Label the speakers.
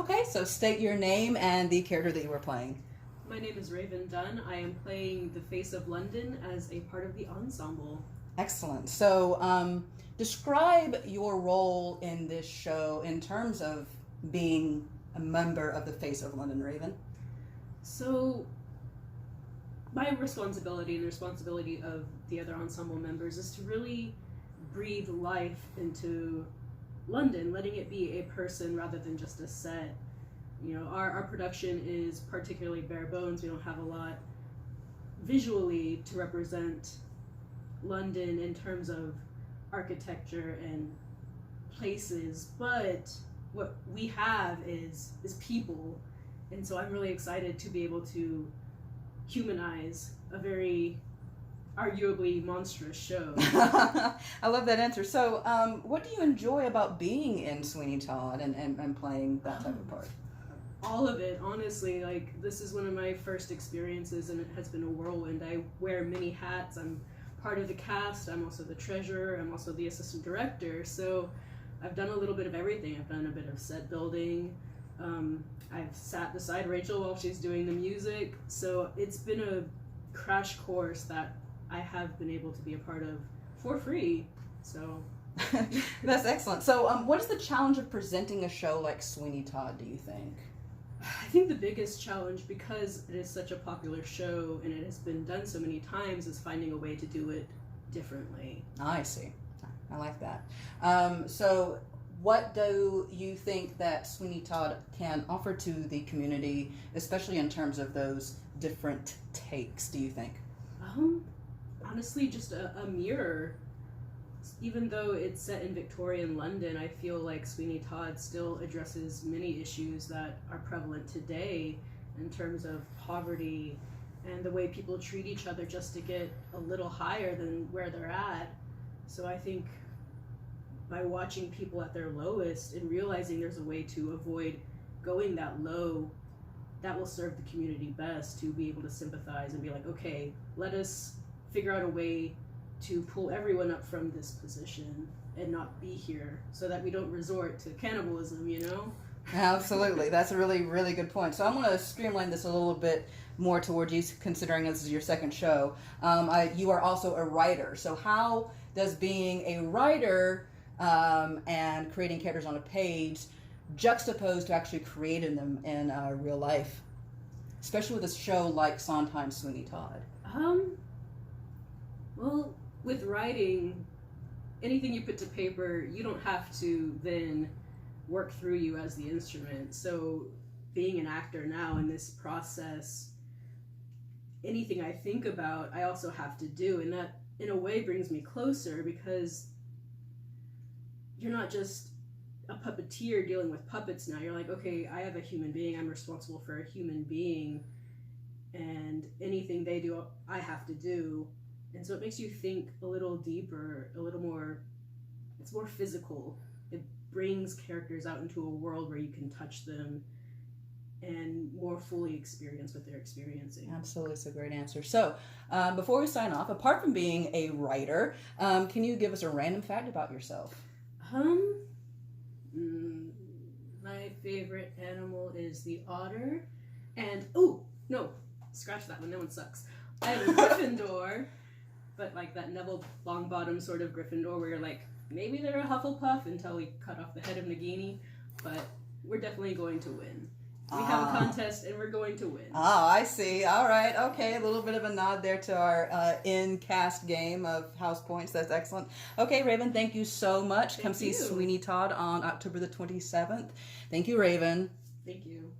Speaker 1: Okay, so state your name and the character that you were playing.
Speaker 2: My name is Raven Dunn. I am playing the face of London as a part of the ensemble.
Speaker 1: Excellent. So, describe your role in this show in terms of being a member of the face of London, Raven.
Speaker 2: So, my responsibility and the responsibility of the other ensemble members is to really breathe life into London, letting it be a person rather than just a set. You know, our production is particularly bare bones. We don't have a lot visually to represent London in terms of architecture and places, but what we have is people. And so I'm really excited to be able to humanize a very arguably monstrous show.
Speaker 1: I love that answer. So, what do you enjoy about being in Sweeney Todd and playing that type of part?
Speaker 2: All of it, honestly. Like, this is one of my first experiences, and it has been a whirlwind. I wear many hats. I'm part of the cast. I'm also the treasurer. I'm also the assistant director. So I've done a little bit of everything. I've done a bit of set building. I've sat beside Rachel while she's doing the music. So it's been a crash course that I have been able to be a part of for free. So
Speaker 1: That's excellent. So, what is the challenge of presenting a show like Sweeney Todd, do you think?
Speaker 2: I think the biggest challenge, because it is such a popular show and it has been done so many times, is finding a way to do it differently.
Speaker 1: I see. I like that. So, what do you think that Sweeney Todd can offer to the community, especially in terms of those different takes, do you think?
Speaker 2: Honestly, just a mirror. Even though it's set in Victorian London, I feel like Sweeney Todd still addresses many issues that are prevalent today in terms of poverty and the way people treat each other just to get a little higher than where they're at. So I think by watching people at their lowest and realizing there's a way to avoid going that low, that will serve the community best, to be able to sympathize and be like, okay, let us figure out a way to pull everyone up from this position and not be here, so that we don't resort to cannibalism, you know?
Speaker 1: Absolutely. That's a really, really good point. So I'm going to streamline this a little bit more towards you, considering this is your second show. You are also a writer. So how does being a writer and creating characters on a page juxtapose to actually creating them in real life, especially with a show like Sondheim's Sweeney Todd?
Speaker 2: Well, with writing, anything you put to paper, you don't have to then work through you as the instrument. So being an actor now in this process, anything I think about, I also have to do. And that, in a way, brings me closer, because you're not just a puppeteer dealing with puppets now. You're like, okay, I have a human being. I'm responsible for a human being. And anything they do, I have to do. And so it makes you think a little deeper, a little more, it's more physical. It brings characters out into a world where you can touch them and more fully experience what they're experiencing.
Speaker 1: Absolutely, it's a great answer. So, before we sign off, apart from being a writer, can you give us a random fact about yourself?
Speaker 2: My favorite animal is the otter. And, oh, no, scratch that one, that one sucks. I have a Gryffindor. But like that Neville Longbottom sort of Gryffindor, where you're like, maybe they're a Hufflepuff until we cut off the head of Nagini, but we're definitely going to win. We have a contest and we're going to win.
Speaker 1: Oh, I see. All right. Okay. A little bit of a nod there to our in-cast game of house points. That's excellent. Okay, Raven, thank you so much. Come see Sweeney Todd on October the 27th. Thank you, Raven.
Speaker 2: Thank you.